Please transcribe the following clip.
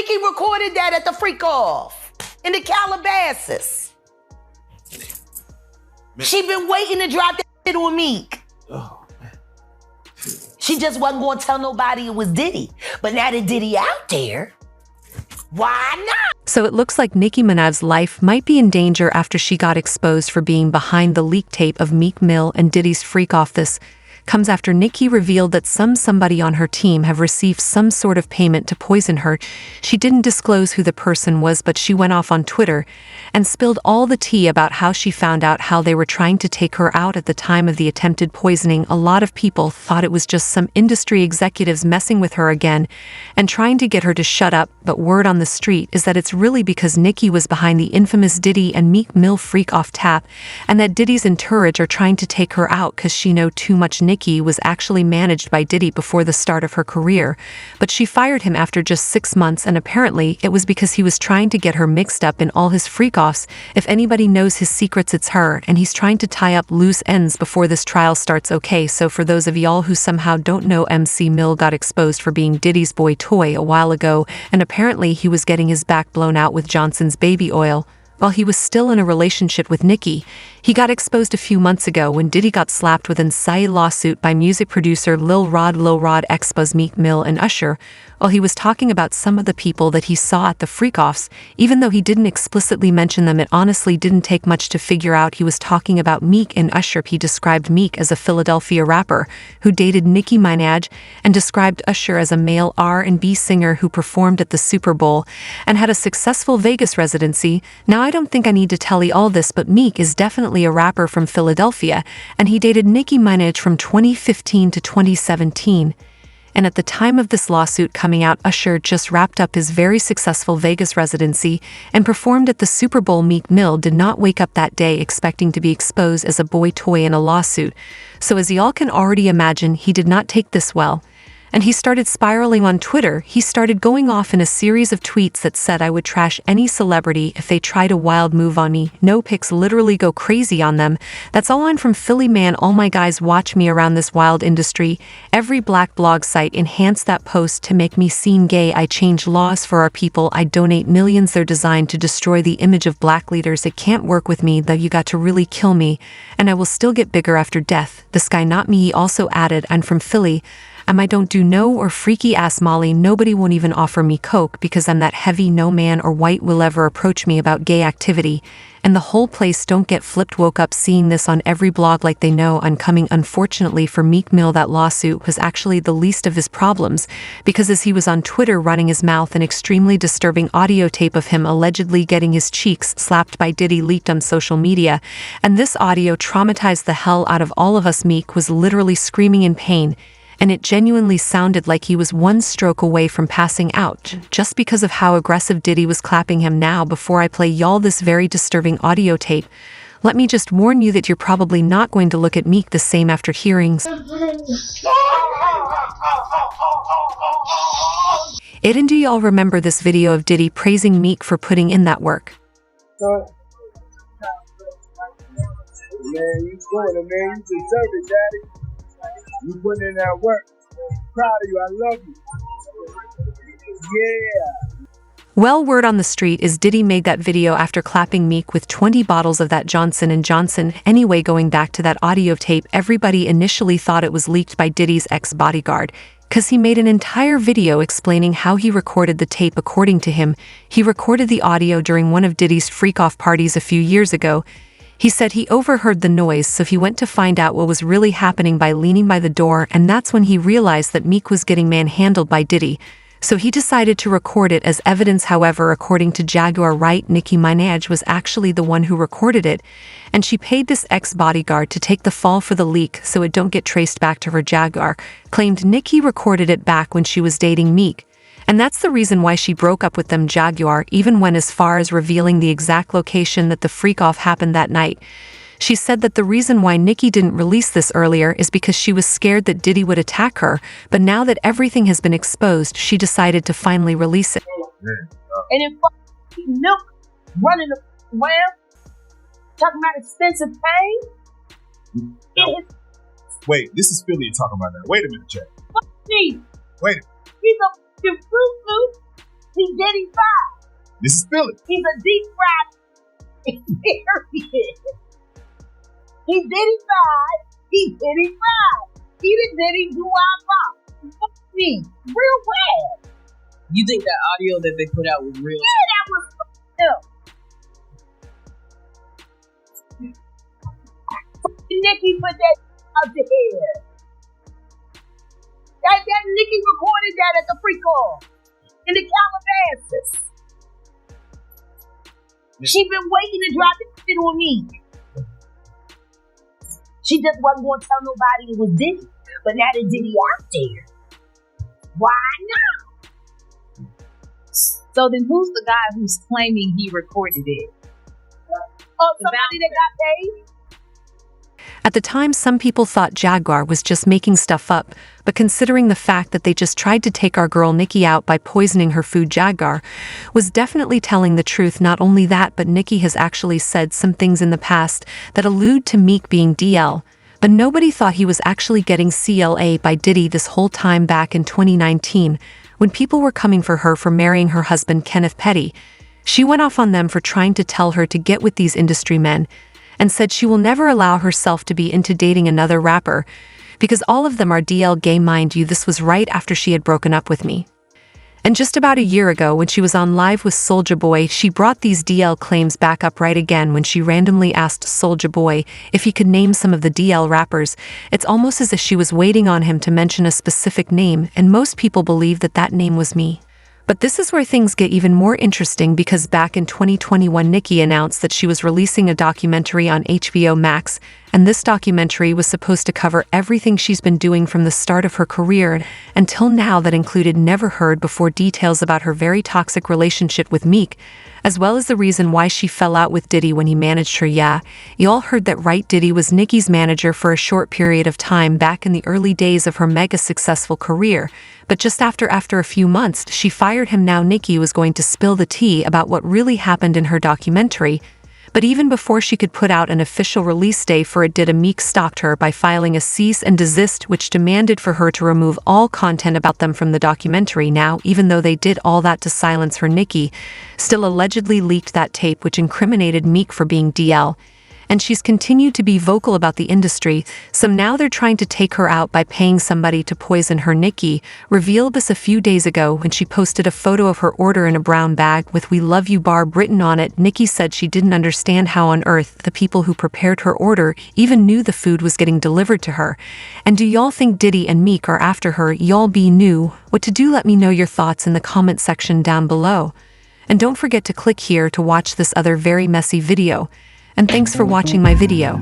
Nicki recorded that at the freak off in the Calabasas. She been waiting to drop that shit on Meek. Oh, man. She just wasn't going to tell nobody it was Diddy. But now that Diddy out there, why not? So it looks like Nicki Minaj's life might be in danger after she got exposed for being behind the leaked tape of Meek Mill and Diddy's freak off. This comes after Nicki revealed that somebody on her team have received some sort of payment to poison her. She didn't disclose who the person was, but she went off on Twitter and spilled all the tea about how she found out how they were trying to take her out at the time of the attempted poisoning. A lot of people thought it was just some industry executives messing with her again and trying to get her to shut up, but word on the street is that it's really because Nicki was behind the infamous Diddy and Meek Mill freak off tap, and that Diddy's entourage are trying to take her out because she know too much. Nicki was actually managed by Diddy before the start of her career, but she fired him after just 6 months, and apparently it was because he was trying to get her mixed up in all his freak-offs. If anybody knows his secrets, it's her, and he's trying to tie up loose ends before this trial starts. Okay, so for those of y'all who somehow don't know, MC Mill got exposed for being Diddy's boy toy a while ago, and apparently he was getting his back blown out with Johnson's baby oil while he was still in a relationship with Nicki. He got exposed a few months ago when Diddy got slapped with an insane lawsuit by music producer Lil Rod exposed Meek Mill and Usher while he was talking about some of the people that he saw at the freak-offs. Even though he didn't explicitly mention them, it honestly didn't take much to figure out he was talking about Meek and Usher. He described Meek as a Philadelphia rapper who dated Nicki Minaj and described Usher as a male R&B singer who performed at the Super Bowl and had a successful Vegas residency. Now, I don't think I need to tell you all this, but Meek is definitely a rapper from Philadelphia, and he dated Nicki Minaj from 2015 to 2017. And at the time of this lawsuit coming out, Usher just wrapped up his very successful Vegas residency and performed at the Super Bowl. Meek Mill did not wake up that day expecting to be exposed as a boy toy in a lawsuit. So as y'all can already imagine, he did not take this well. And he started spiraling on Twitter. He started going off in a series of tweets that said I would trash any celebrity if they tried a wild move on me. No pics, literally go crazy on them. That's all. I'm from Philly, man. All my guys watch me around this wild industry. Every black blog site enhanced that post to make me seem gay. I change laws for our people. I donate millions. They're designed to destroy the image of black leaders. It can't work with me, though. You got to really kill me, and I will still get bigger after death. This guy, not me. He also added, I'm from Philly. I don't do no or freaky ass Molly. Nobody won't even offer me coke because I'm that heavy. No man or white will ever approach me about gay activity. And the whole place don't get flipped. Woke up seeing this on every blog like they know I'm coming. Unfortunately for Meek Mill, that lawsuit was actually the least of his problems, because as he was on Twitter running his mouth, an extremely disturbing audio tape of him allegedly getting his cheeks slapped by Diddy leaked on social media, and this audio traumatized the hell out of all of us. Meek was literally screaming in pain, and it genuinely sounded like he was one stroke away from passing out, just because of how aggressive Diddy was clapping him. Now, before I play y'all this very disturbing audio tape, let me just warn you that you're probably not going to look at Meek the same after hearing it. And do y'all remember this video of Diddy praising Meek for putting in that work? Man, you doing it, man. You deserve it, daddy. You putting in that work. Proud of you. I love you. Yeah. Well, word on the street is Diddy made that video after clapping Meek with 20 bottles of that Johnson & Johnson. Anyway, going back to that audio tape, everybody initially thought it was leaked by Diddy's ex-bodyguard, because he made an entire video explaining how he recorded the tape. According to him, he recorded the audio during one of Diddy's freak-off parties a few years ago. He said he overheard the noise, so he went to find out what was really happening by leaning by the door, and that's when he realized that Meek was getting manhandled by Diddy. So he decided to record it as evidence. However, according to Jaguar, Nicki Minaj was actually the one who recorded it, and she paid this ex-bodyguard to take the fall for the leak so it don't get traced back to her. Jaguar claimed Nicki recorded it back when she was dating Meek, and that's the reason why she broke up with them. Jaguar even went as far as revealing the exact location that the freak-off happened that night. She said that the reason why Nicki didn't release this earlier is because she was scared that Diddy would attack her, but now that everything has been exposed, she decided to finally release it. And then milk running around, talking about expensive pay. No. Wait, this is Philly you're talking about now. Wait a minute, Jack. Fuck me. Wait a minute. He's a fucking fruit loop. He He's Diddy fried. This is Philly. He's a deep fried. Period. He's Diddy fried. He's Diddy fried. He the Diddy do our pop. Fuck me. Real bad. You think that audio that they put out was real? Yeah, that was fucked up. Nicki put that out there. That Nicki recorded that at the free call in the Calabasas. She been waiting to drop this shit on me. She just wasn't going to tell nobody it was Diddy. But now that Diddy out there, why not? So then who's the guy who's claiming he recorded it? Oh, somebody that got paid? At the time, some people thought Jaguar was just making stuff up, but considering the fact that they just tried to take our girl Nicki out by poisoning her food, Jaguar was definitely telling the truth. Not only that, but Nicki has actually said some things in the past that allude to Meek being DL, but nobody thought he was actually getting CLA by Diddy this whole time back in 2019, when people were coming for her for marrying her husband Kenneth Petty. She went off on them for trying to tell her to get with these industry men, and said she will never allow herself to be into dating another rapper, because all of them are DL gay. Mind you, this was right after she had broken up with me. And just about a year ago, when she was on live with Soulja Boy, she brought these DL claims back up right again when she randomly asked Soulja Boy if he could name some of the DL rappers. It's almost as if she was waiting on him to mention a specific name, and most people believe that that name was me. But this is where things get even more interesting, because back in 2021, Nicki announced that she was releasing a documentary on HBO Max, and this documentary was supposed to cover everything she's been doing from the start of her career until now. That included never heard before details about her very toxic relationship with Meek, as well as the reason why she fell out with Diddy when he managed her. Yeah, y'all heard that right. Diddy was Nicki's manager for a short period of time back in the early days of her mega successful career. But just after a few months, she fired him. Now Nicki was going to spill the tea about what really happened in her documentary. But even before she could put out an official release day for it, Meek stalked her by filing a cease and desist, which demanded for her to remove all content about them from the documentary. Now, even though they did all that to silence her, Nicki still allegedly leaked that tape which incriminated Meek for being DL. And she's continued to be vocal about the industry, so now they're trying to take her out by paying somebody to poison her. Nicki revealed this a few days ago when she posted a photo of her order in a brown bag with "We Love You" Barb written on it. Nicki said she didn't understand how on earth the people who prepared her order even knew the food was getting delivered to her. And do y'all think Diddy and Meek are after her? Y'all be knew what to do. Let me know your thoughts in the comment section down below. And don't forget to click here to watch this other very messy video. And thanks for watching my video.